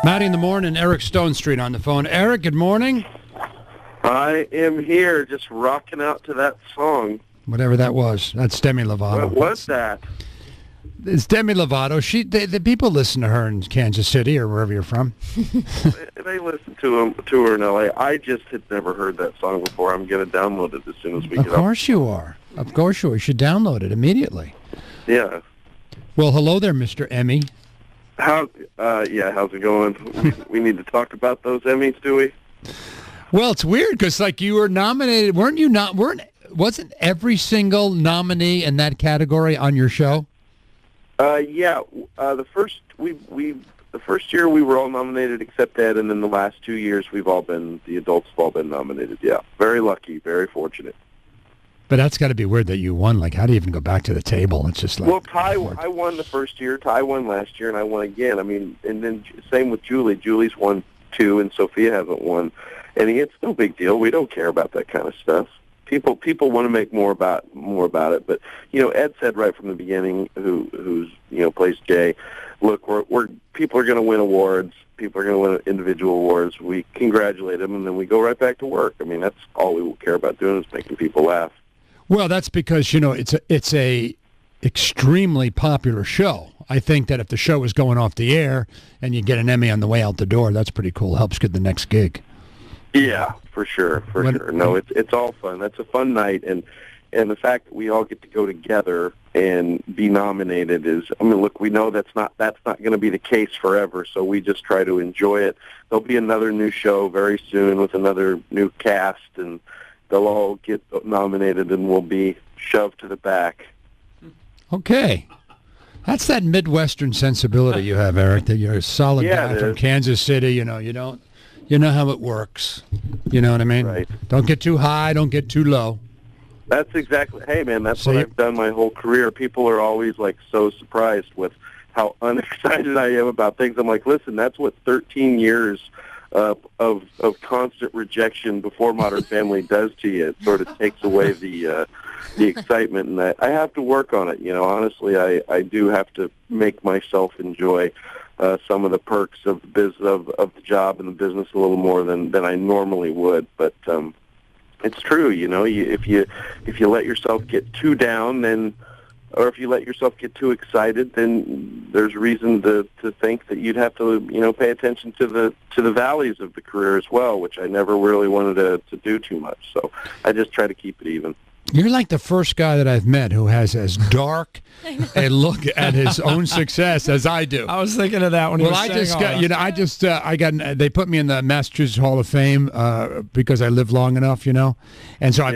Matty in the morning, Eric Stonestreet on the phone. Eric, good morning. I am here just rocking out to that song. Whatever that was. That's Demi Lovato. What was that? It's Demi Lovato. The people listen to her in Kansas City or wherever you're from. They listen to her in L.A. I just had never heard that song before. I'm going to download it as soon as we get up. Of course you are. Of course you are. You should download it immediately. Yeah. Well, hello there, Mr. Emmy. How's it going? We need to talk about those Emmys, do we? Well, it's weird because, like, you were nominated. Wasn't every single nominee in that category on your show? The first year we were all nominated except Ed, and then the last 2 years the adults have all been nominated. Yeah, very lucky, very fortunate. But that's got to be weird that you won. Like, how do you even go back to the table? It's just like... Well, I won the first year. Ty won last year, and I won again. I mean, and then same with Julie. Julie's won 2, and Sophia hasn't won. And it's no big deal. We don't care about that kind of stuff. People want to make more about it. But, Ed said right from the beginning, who's plays Jay, look, people are going to win awards. People are going to win individual awards. We congratulate them, and then we go right back to work. I mean, that's all we will care about doing is making people laugh. Well, that's because, it's a extremely popular show. I think that if the show was going off the air and you get an Emmy on the way out the door, that's pretty cool. Helps get the next gig. Yeah, for sure. No, it's all fun. That's a fun night, and the fact that we all get to go together and be nominated look, we know that's not going to be the case forever, so we just try to enjoy it. There'll be another new show very soon with another new cast, and they'll all get nominated, and we'll be shoved to the back. Okay. That's that Midwestern sensibility you have, Eric, that you're a solid guy from Kansas City. You know how it works. You know what I mean? Right. Don't get too high, don't get too low. That's exactly, hey, man, that's what I've done my whole career. People are always, so surprised with how unexcited I am about things. I'm like, listen, that's what 13 years of constant rejection before Modern Family does to you. It sort of takes away the excitement, and I have to work on it. Honestly, I do have to make myself enjoy some of the perks of the job and the business a little more than I normally would. But it's true, if you let yourself get too down, or if you let yourself get too excited, then there's reason to think that you'd have to, pay attention to the valleys of the career as well, which I never really wanted to do too much. So I just try to keep it even. You're like the first guy that I've met who has as dark a look at his own success as I do. I was thinking of that when they put me in the Massachusetts Hall of Fame because I lived long enough, and so I've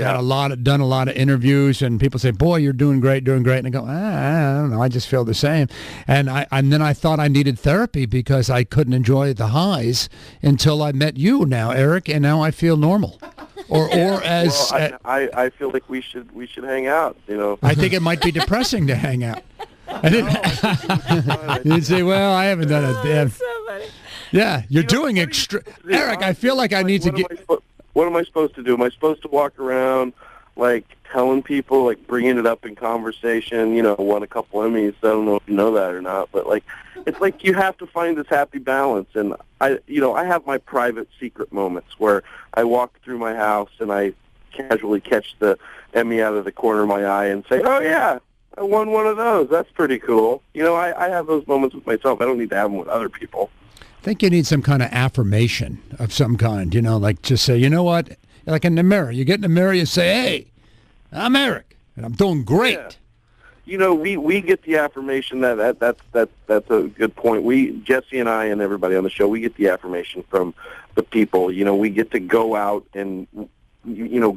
done a lot of interviews, and people say, "Boy, you're doing great," and I go, I don't know, I just feel the same, and then I thought I needed therapy because I couldn't enjoy the highs until I met you now, Eric, and now I feel normal. I feel like we should hang out. I think it might be depressing to hang out. You'd say, "Well, I haven't done a damn." So funny. Yeah, you're doing Eric, I feel like I need to get. What am I supposed to do? Am I supposed to walk around telling people, bringing it up in conversation? Won a couple Emmys. I don't know if you know that or not, but it's you have to find this happy balance. And I have my private secret moments where I walk through my house and I casually catch the Emmy out of the corner of my eye and say, "Oh yeah, I won one of those. That's pretty cool." I have those moments with myself. I don't need to have them with other people. I think you need some kind of affirmation of some kind, just say, you know what, like in the mirror. You get in the mirror, you say, "Hey, I'm Eric, and I'm doing great." Yeah. We get the affirmation that's a good point. Jesse and I and everybody on the show, we get the affirmation from the people. We get to go out and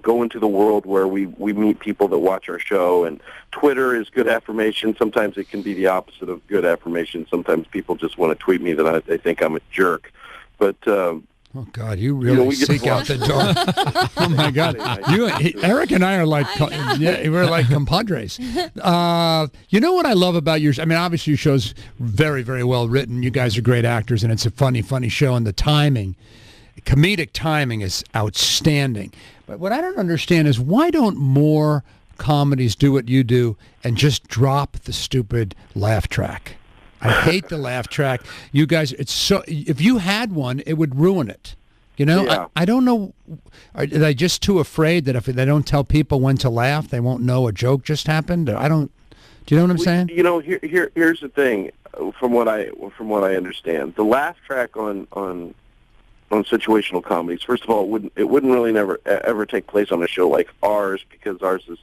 go into the world where we meet people that watch our show, and Twitter is good affirmation. Sometimes it can be the opposite of good affirmation. Sometimes people just want to tweet me that they think I'm a jerk. But oh God, you really seek out the dark. Oh my God, Eric and I are we're like compadres. You know what I love about yours? I mean, obviously your show's very, very well written. You guys are great actors, and it's a funny show, and the comedic timing is outstanding. But what I don't understand is why don't more comedies do what you do and just drop the stupid laugh track? I hate the laugh track. You guys, it's so. If you had one, it would ruin it. You know, Yeah. I don't know. Are they just too afraid that if they don't tell people when to laugh, they won't know a joke just happened? I don't. Do you know what I'm saying? You know, here's the thing. From what I understand, the laugh track on situational comedies. First of all, it wouldn't really never ever take place on a show like ours, because ours is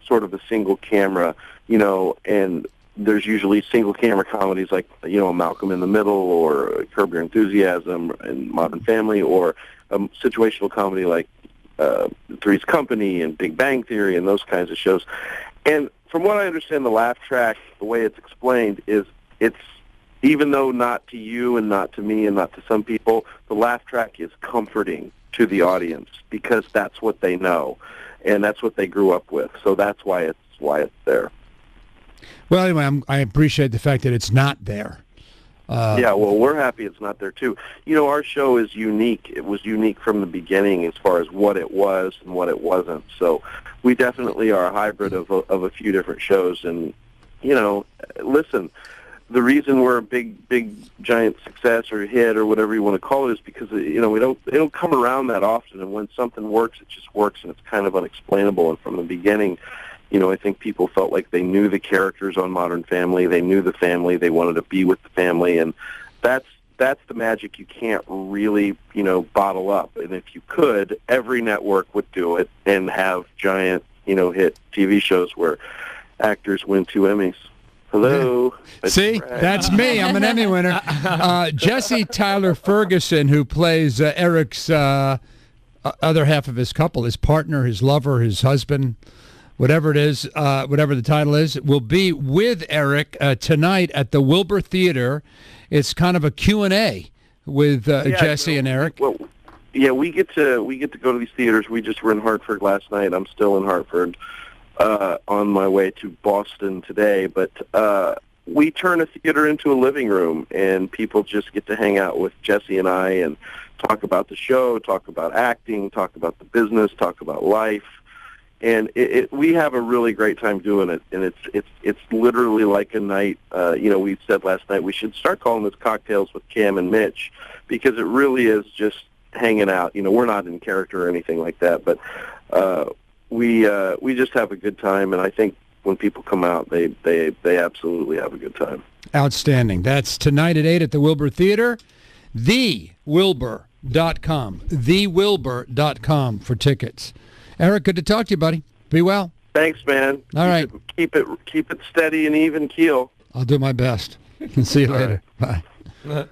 sort of a single camera. You know, and there's usually single camera comedies like, you know, Malcolm in the Middle or Curb Your Enthusiasm and Modern Family, or a situational comedy like Three's Company and Big Bang Theory and those kinds of shows. And from what I understand, the laugh track, the way it's explained, is it's, even though not to you and not to me and not to some people, the laugh track is comforting to the audience because that's what they know and that's what they grew up with. So that's why it's there. Well, anyway, I appreciate the fact that it's not there. Yeah, well, we're happy it's not there, too. You know, our show is unique. It was unique from the beginning as far as what it was and what it wasn't. So we definitely are a hybrid of a few different shows. And, you know, listen, the reason we're a big, giant success or hit or whatever you want to call it is because, you know, they don't come around that often. And when something works, it just works, and it's kind of unexplainable. And from the beginning, you know, I think people felt like they knew the characters on Modern Family. They knew the family. They wanted to be with the family. And that's the magic you can't really, you know, bottle up. And if you could, every network would do it and have giant, you know, hit TV shows where actors win 2 Emmys. Hello. See, that's me. I'm an Emmy winner. Jesse Tyler Ferguson, who plays Eric's other half of his couple, his partner, his lover, his husband, whatever it is, whatever the title is, will be with Eric tonight at the Wilbur Theater. It's kind of a Q&A with Jesse and Eric. Well, yeah, we get to go to these theaters. We just were in Hartford last night. I'm still in Hartford on my way to Boston today. But we turn a theater into a living room, and people just get to hang out with Jesse and I and talk about the show, talk about acting, talk about the business, talk about life. And we have a really great time doing it, and it's literally like a night. You know, we said last night we should start calling this Cocktails with Cam and Mitch, because it really is just hanging out. You know, we're not in character or anything like that, but we just have a good time, and I think when people come out, they absolutely have a good time. Outstanding. That's tonight at 8 at the Wilbur Theater. TheWilbur.com. TheWilbur.com for tickets. Eric, good to talk to you, buddy. Be well. Thanks, man. All right. Keep it steady and even keel. I'll do my best. See you later. Right. Bye.